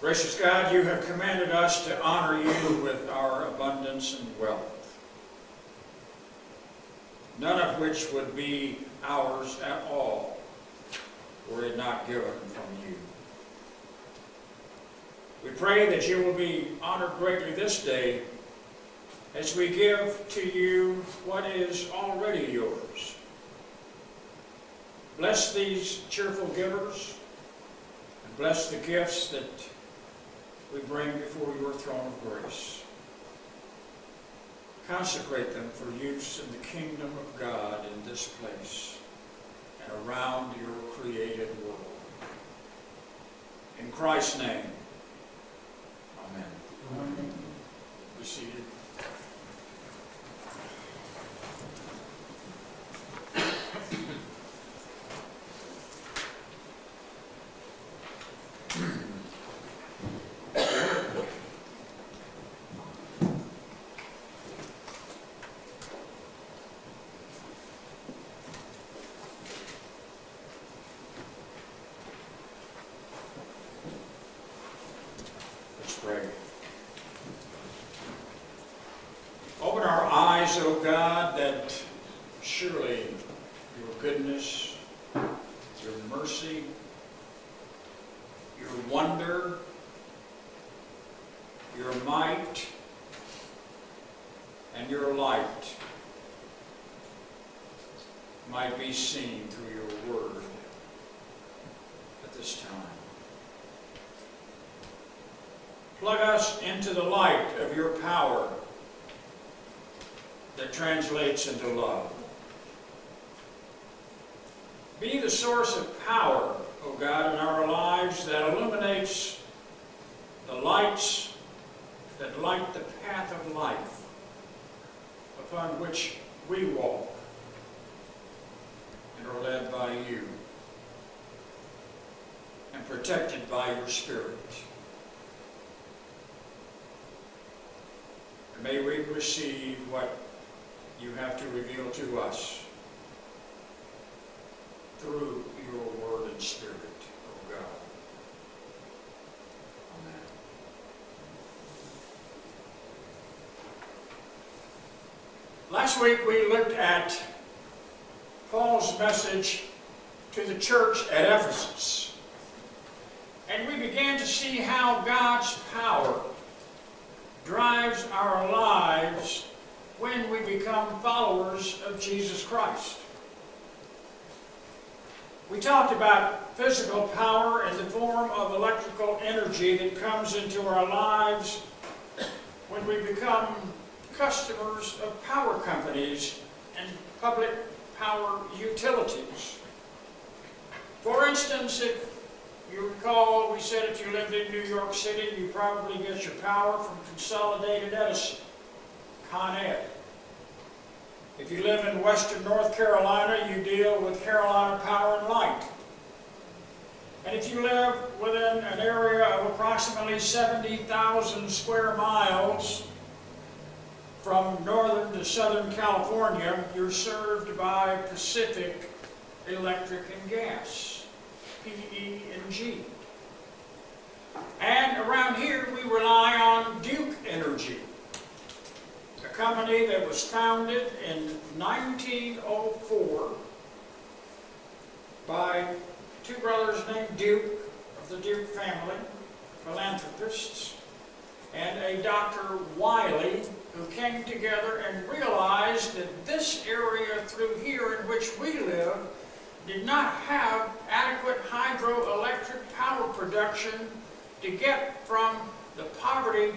Gracious God, you have commanded us to honor you with our abundance and wealth, none of which would be ours at all were it not given from you. We pray that you will be honored greatly this day as we give to you what is already yours. Bless these cheerful givers and bless the gifts that we bring before your throne of grace. Consecrate them for use in the kingdom of God in this place and around your created world. In Christ's name, amen. Amen. Be seated. Open our eyes, O God, that surely your goodness, your mercy, your wonder, your might, and your light might be seen through your word at this time. Plug us into the light of your power that translates into love. Be the source of power, O God, in our lives that illuminates the lights that light the path of life upon which we walk and are led by you and protected by your Spirit. And may we receive what you have to reveal to us through your word and Spirit, O God. Amen. Last week we looked at Paul's message to the church at Ephesus, and we began to see how God's power drives our lives when we become followers of Jesus Christ. We talked about physical power in the form of electrical energy that comes into our lives when we become customers of power companies and public power utilities. For instance, if you recall, we said if you lived in New York City, you probably get your power from Consolidated Edison, Con Ed. If you live in western North Carolina, you deal with Carolina Power and Light. And if you live within an area of approximately 70,000 square miles from northern to southern California, you're served by Pacific Electric and Gas, PE&G. And around here we rely on Duke Energy, a company that was founded in 1904 by two brothers named Duke of the Duke family, philanthropists, and a Dr. Wiley, who came together and realized that this area through here in which we live did not have adequate hydroelectric power production to get from the poverty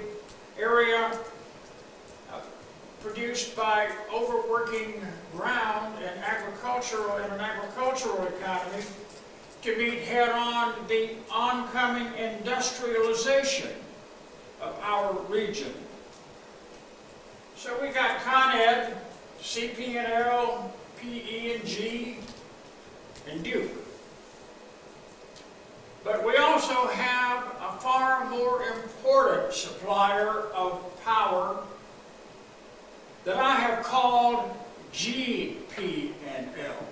area produced by overworking ground and an agricultural economy to meet head-on the oncoming industrialization of our region. So we got Con Ed, Gp&L, PE&G, and Duke. But we also have a far more important supplier of power that I have called Gp&L,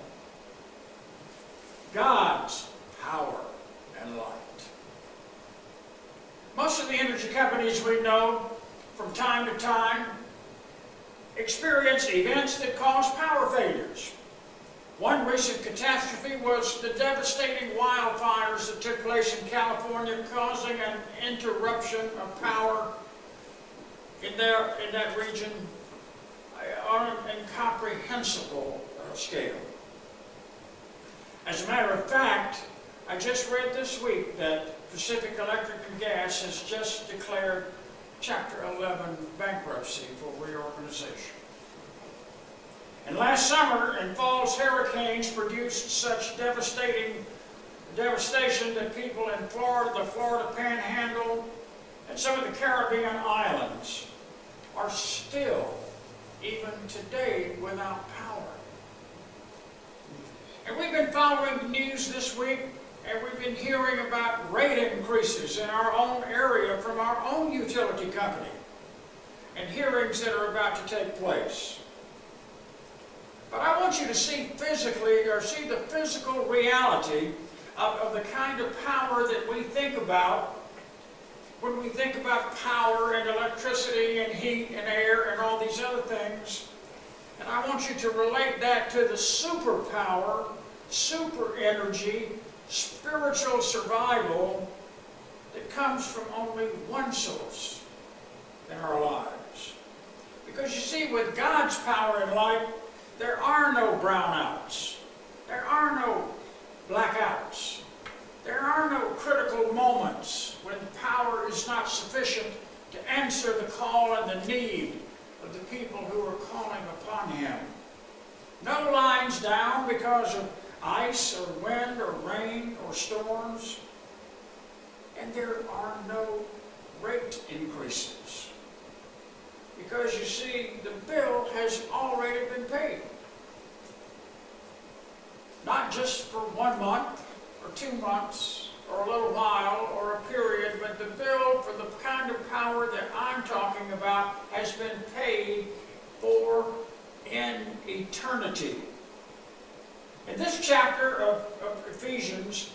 God's power and light. companies we know from time to time experience events that cause power failures. One recent catastrophe was the devastating wildfires that took place in California, causing an interruption of power in that region on an incomprehensible scale. As a matter of fact, I just read this week that Pacific Electric and Gas has just declared Chapter 11 bankruptcy for reorganization. And last summer and fall's hurricanes produced such devastation that people in Florida, the Florida Panhandle, and some of the Caribbean islands are still, even today, without power. And we've been following the news this week, and we've been hearing about rate increases in our own area from our own utility company, and hearings that are about to take place. But I want you to see physically, or see the physical reality of the kind of power that we think about when we think about power and electricity and heat and air and all these other things. And I want you to relate that to the superpower, super energy, spiritual survival that comes from only one source in our lives. Because you see, with God's power and light, there are no brownouts. There are no blackouts. There are no critical moments when power is not sufficient to answer the call and the need of the people who are calling upon Him. No lines down because of ice or wind or rain or storms. And there are no rate increases. Because you see, the bill has already been paid. Not just for 1 month or 2 months or a little while or a period, but the bill for the kind of power that I'm talking about has been paid for in eternity. In this chapter of Ephesians,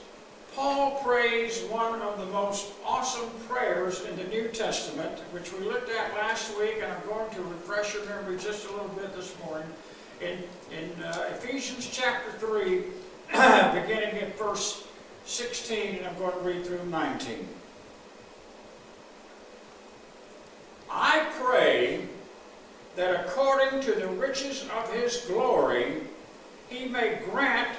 Paul prays one of the most awesome prayers in the New Testament, which we looked at last week, and I'm going to refresh your memory just a little bit this morning. In Ephesians chapter 3, beginning at verse 16, and I'm going to read through 19. I pray that according to the riches of His glory, He may grant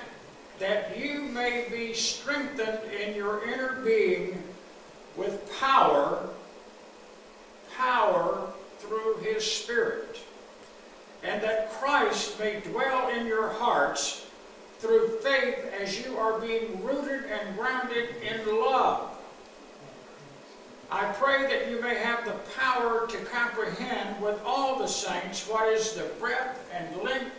that you may be strengthened in your inner being with power through His Spirit, and that Christ may dwell in your hearts through faith as you are being rooted and grounded in love. I pray that you may have the power to comprehend with all the saints what is the breadth and length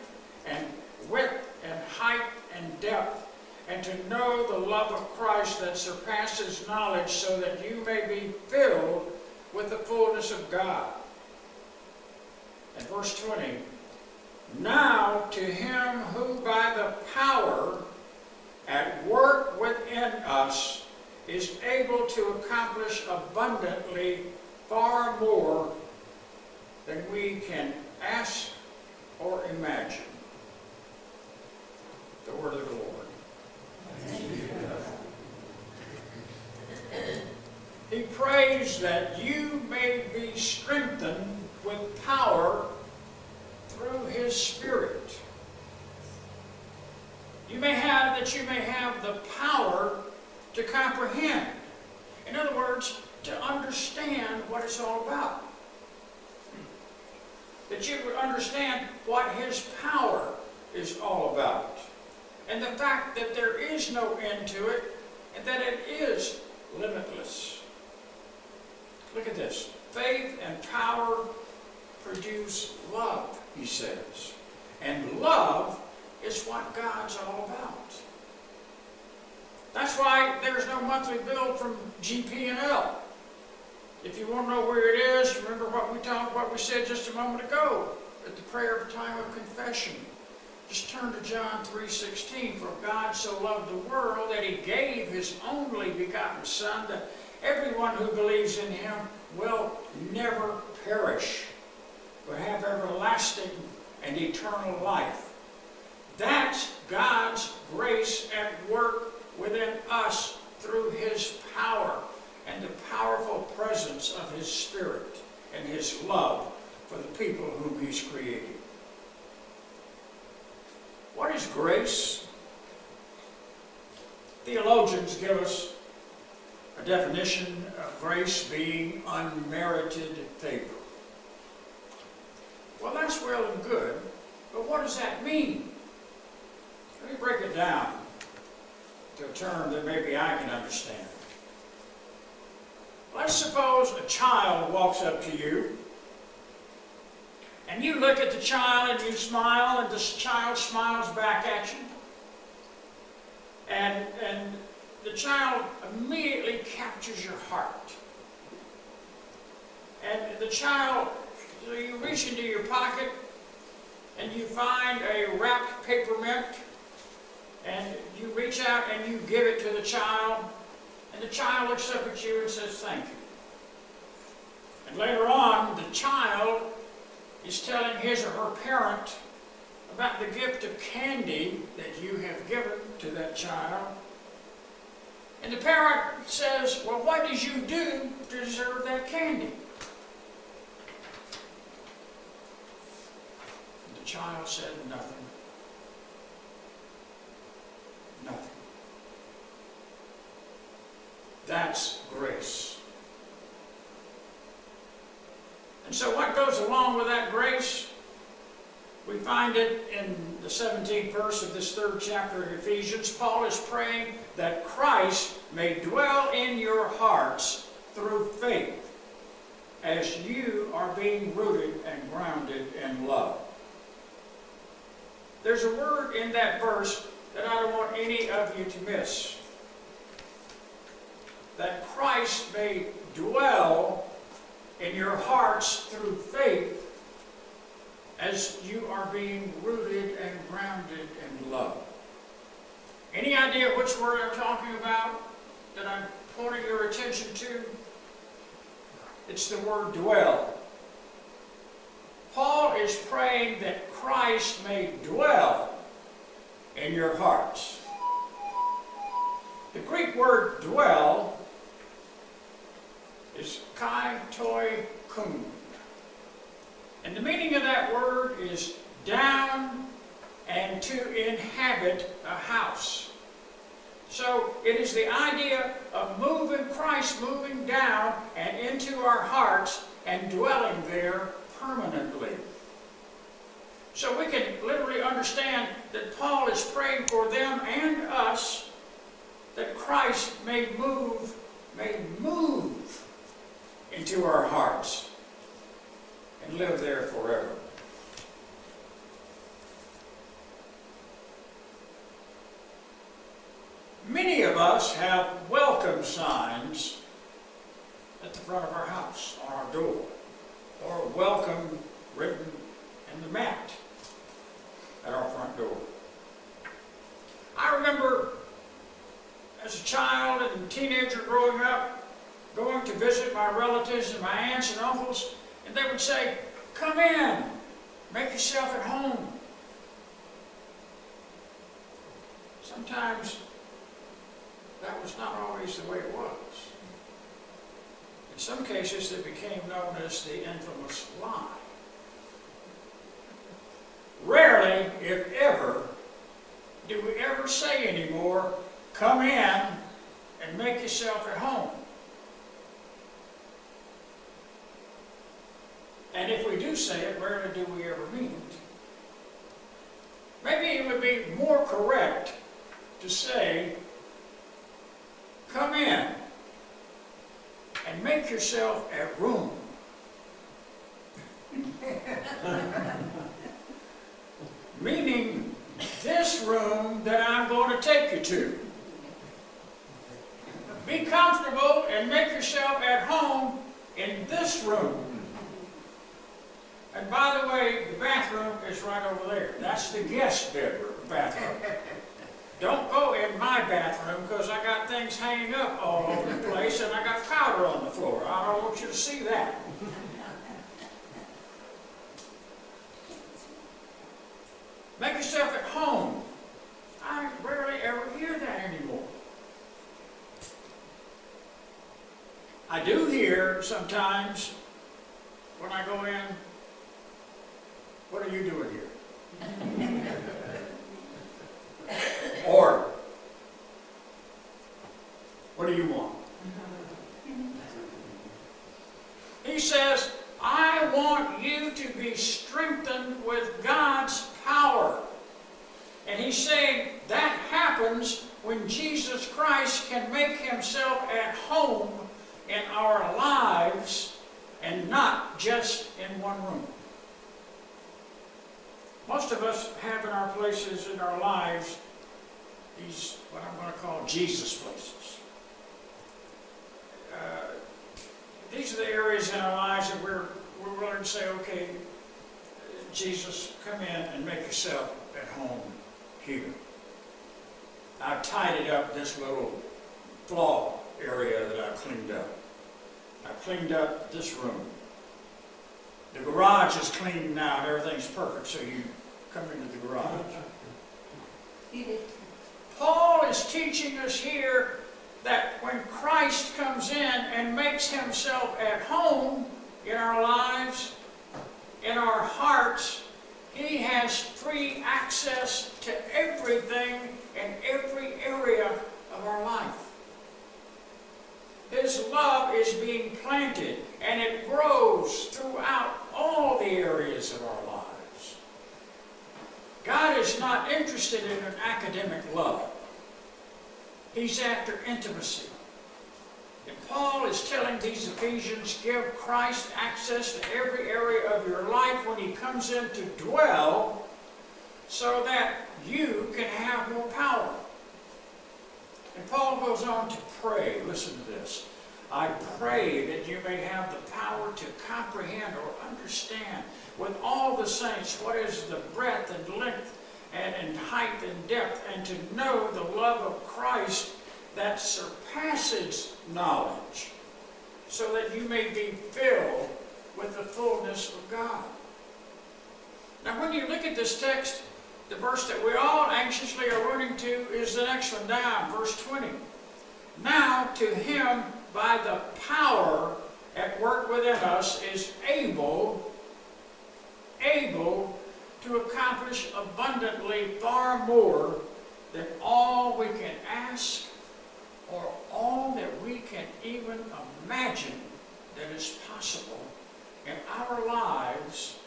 and width and height and depth, and to know the love of Christ that surpasses knowledge, so that you may be filled with the fullness of God. And verse 20, now to Him who by the power at work within us is able to accomplish abundantly far more than we can ask or imagine. The word of the Lord. He prays that you may be strengthened with power through His Spirit. You may have the power to comprehend. In other words, to understand what it's all about. That you would understand what His power is all about. And the fact that there is no end to it, and that it is limitless. Look at this. Faith and power produce love, he says. And love is what God's all about. That's why there's no monthly bill from Gp&L. If you want to know where it is, remember what we said just a moment ago at the prayer of time of confession. Just turn to John 3:16. For God so loved the world that He gave His only begotten Son, that everyone who believes in him will never perish, but have everlasting and eternal life. That's God's grace at work within us through his power and the powerful presence of his Spirit and his love for the people whom he's created. What is grace? Theologians give us a definition of grace being unmerited favor. Well, that's well and good, but what does that mean? Let me break it down to a term that maybe I can understand. Let's suppose a child walks up to you, and you look at the child and you smile, and this child smiles back at you. And the child immediately captures your heart. And the child, so you reach into your pocket and you find a wrapped peppermint, and you reach out and you give it to the child, and the child looks up at you and says, "Thank you." And later on, the child is telling his or her parent about the gift of candy that you have given to that child. And the parent says, "Well, what did you do to deserve that candy?" And the child said, "Nothing. Nothing." That's grace. And so what goes along with that grace? We find it in the 17th verse of this 3rd chapter of Ephesians. Paul is praying that Christ may dwell in your hearts through faith, as you are being rooted and grounded in love. There's a word in that verse that I don't want any of you to miss. That Christ may dwell in your hearts through faith, as you are being rooted and grounded in love. Any idea which word I'm talking about, that I'm pointing your attention to? It's the word dwell. Paul is praying that Christ may dwell in your hearts. The Greek word dwell is kai toi kun. And the meaning of that word is down and to inhabit a house. So it is the idea of Christ moving down and into our hearts and dwelling there permanently. So we can literally understand that Paul is praying for them and us that Christ may move into our hearts and live there forever. Many of us have welcome signs at the front of our house, on our door, or welcome written in the mat at our front door. I remember as a child and teenager growing up, going to visit my relatives and my aunts and uncles, and they would say, "Come in, make yourself at home." Sometimes that was not always the way it was. In some cases, it became known as the infamous lie. Rarely, if ever, do we ever say anymore, "Come in and make yourself at home." And if we do say it, rarely do we ever mean it. Maybe it would be more correct to say, "Come in and make yourself at room." Meaning, this room that I'm going to take you to. Be comfortable and make yourself at home in this room. And by the way, the bathroom is right over there. That's the guest bedroom bathroom. Don't go in my my bathroom because I got things hanging up all over the place and I got powder on the floor. I don't want you to see that. Make yourself at home. I rarely ever hear that anymore. I do hear sometimes when I go in, what are you doing here? Or, what do you want? He says, I want you to be strengthened with God's power. And he's saying that happens when Jesus Christ can make himself at home in our lives and not just in one room. Most of us have in our places in our lives these, what I'm going to call Jesus places. These are the areas in our lives that we're willing to say, okay, Jesus, come in and make yourself at home here. I've tidied up this little flaw area that I've cleaned up. I've cleaned up this room. The garage is clean now. Everything's perfect, so you come into the garage. Paul is teaching us here that when Christ comes in and makes himself at home in our lives, in our hearts, he has free access to everything in every area of our life. His love is being planted, and it grows throughout all the areas of our lives. God is not interested in an academic love. He's after intimacy. And Paul is telling these Ephesians, give Christ access to every area of your life when he comes in to dwell, so that you can have more power. And Paul goes on to pray. Listen to this. I pray that you may have the power to comprehend or understand with all the saints what is the breadth and length and height and depth, and to know the love of Christ that surpasses knowledge, so that you may be filled with the fullness of God. Now when you look at this text, the verse that we all anxiously are running to is the next one down, verse 20. Now to him by the power at work within us is able to accomplish abundantly far more than all we can ask or all that we can even imagine that is possible in our lives,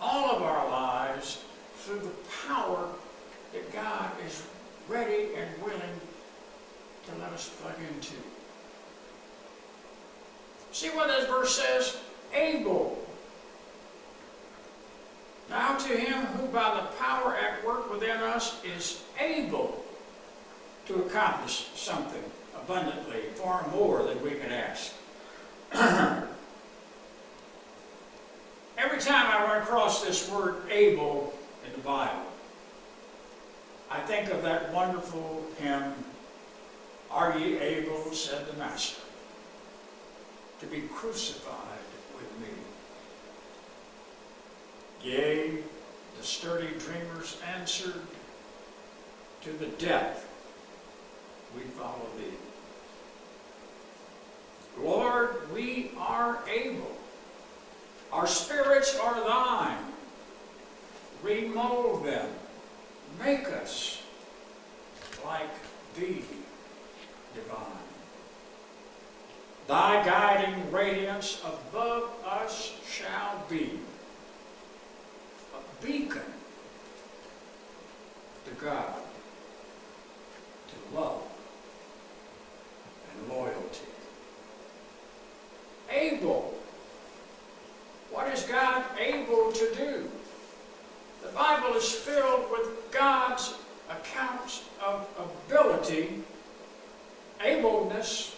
all of our lives, through the power that God is ready and willing to let us plug into. See what this verse says? Able. Now to him who by the power at work within us is able to accomplish something abundantly, far more than we can ask. Every time I run across this word able in the Bible, I think of that wonderful hymn, Are ye able, said the Master, to be crucified with me? Yea, the sturdy dreamers answered, to the death we follow thee. Lord, we are able. Our spirits are thine. Remold them. Make us like thee, divine. Thy guiding radiance above us shall be a beacon to God, to love and loyalty. Able. What is God able to do? The Bible is filled with God's accounts of ability, ableness,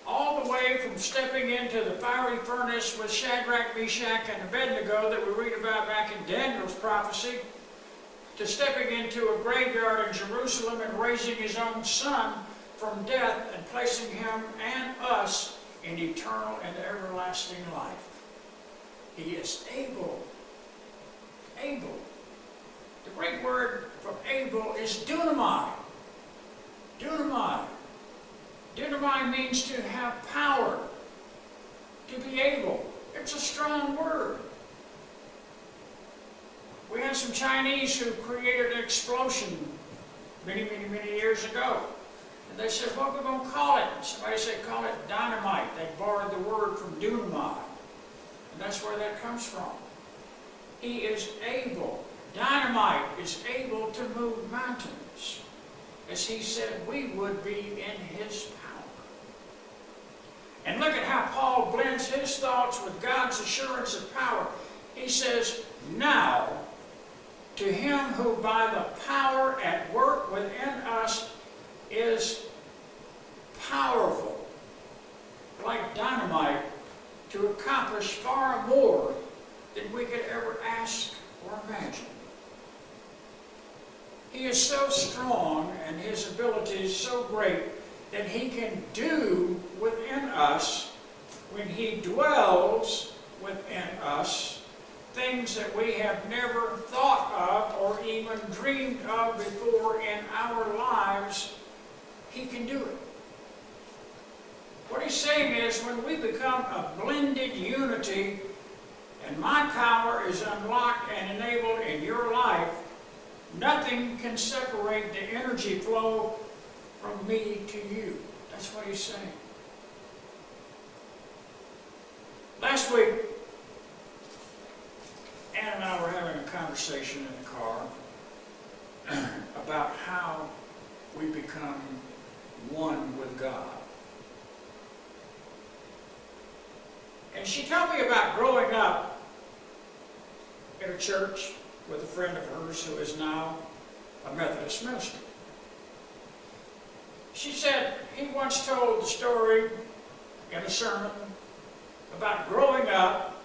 all the way from stepping into the fiery furnace with Shadrach, Meshach, and Abednego that we read about back in Daniel's prophecy, to stepping into a graveyard in Jerusalem and raising his own son from death and placing him and us in eternal and everlasting life. He is able. Able. The Greek word for able is dunamai. Dunamai. Dunamai means to have power, to be able. It's a strong word. We had some Chinese who created an explosion many years ago. And they said, what are we going to call it? And somebody said, call it dynamite. They borrowed the word from dunamai. And that's where that comes from. He is able. Dynamite is able to move mountains, as he said we would be in his power. And look at how Paul blends his thoughts with God's assurance of power. He says, now, to him who by the power at work within us is powerful, like dynamite, to accomplish far more than we could ever ask or imagine. He is so strong and his ability is so great that he can do within us, when he dwells within us, things that we have never thought of or even dreamed of before in our lives. He can do it. What he's saying is, when we become a blended unity and my power is unlocked and enabled in your life, nothing can separate the energy flow from me to you. That's what he's saying. Last week, Ann and I were having a conversation in the car about how we become one with God. And she told me about growing up in a church with a friend of hers who is now a Methodist minister. She said he once told the story in a sermon about growing up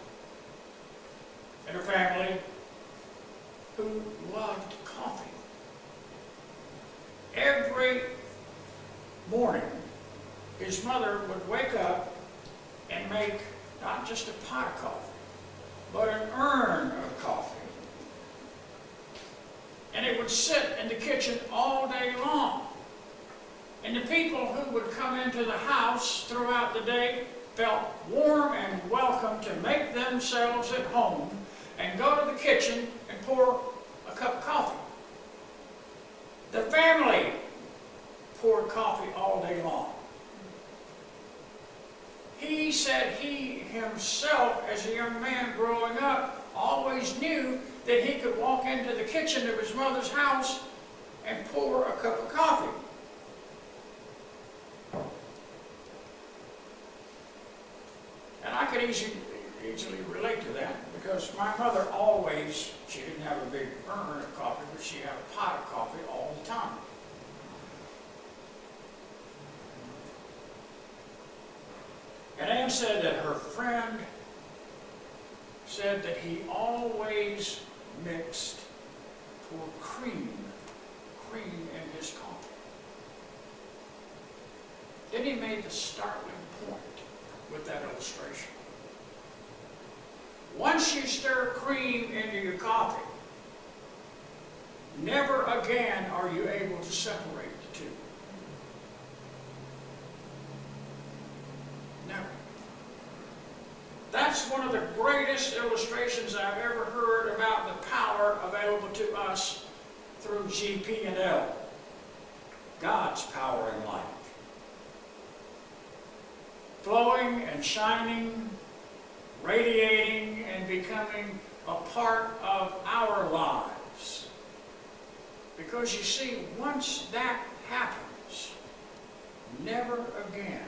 in a family who loved coffee. Every morning, his mother would wake up and make not just a pot of coffee, but an urn of coffee. And it would sit in the kitchen all day long. And the people who would come into the house throughout the day felt warm and welcome to make themselves at home and go to the kitchen and pour a cup of coffee. The family poured coffee all day long. He said he himself, as a young man growing up, always knew that he could walk into the kitchen of his mother's house and pour a cup of coffee. And I could easily relate to that, because my mother always, she didn't have a big urn of coffee, but she had a pot of coffee all the time. And Ann said that her friend said that he always mixed, poured cream in his coffee. Then he made the startling point with that illustration. Once you stir cream into your coffee, never again are you able to separate the two. Never. That's one of the greatest illustrations I've ever heard about the power available to us through Gp&L, God's power in life. Flowing and shining, radiating and becoming a part of our lives. Because you see, once that happens, never again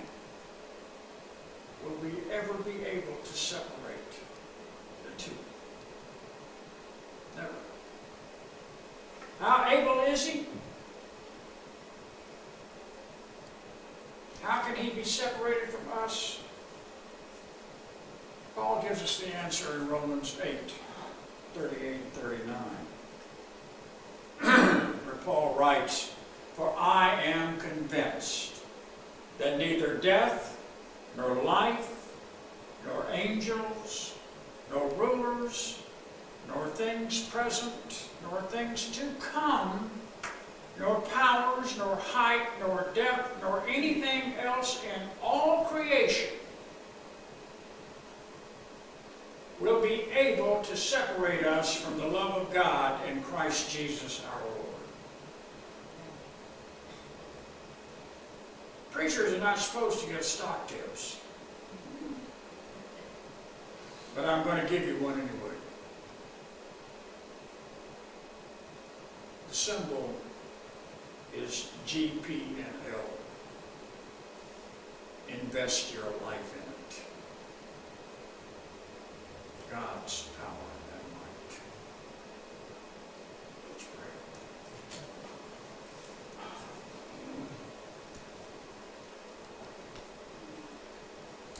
will we ever be able to separate the two. Never. How able is he? How can he be separated from us? Paul gives us the answer in Romans 8, 38 and 39. Paul writes, "For I am convinced that neither death, nor life, nor angels, nor rulers, nor things present, nor things to come, nor powers, nor height, nor depth, nor anything else in all creation will be able to separate us from the love of God in Christ Jesus our Lord." Preachers are not supposed to give stock tips, but I'm going to give you one anyway. The symbol is Gp&L. Invest your life in it. God's power and might. Let's pray.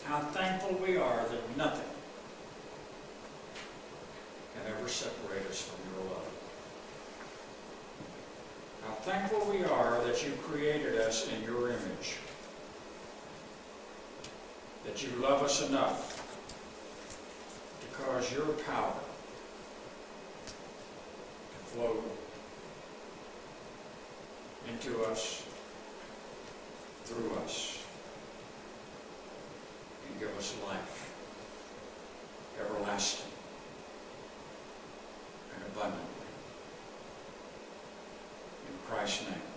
How thankful we are that nothing can ever separate us from your love. How thankful we are that you created us in your image, that you love us enough to cause your power to flow into us, through us, and give us life, everlasting and abundantly. In Christ's name.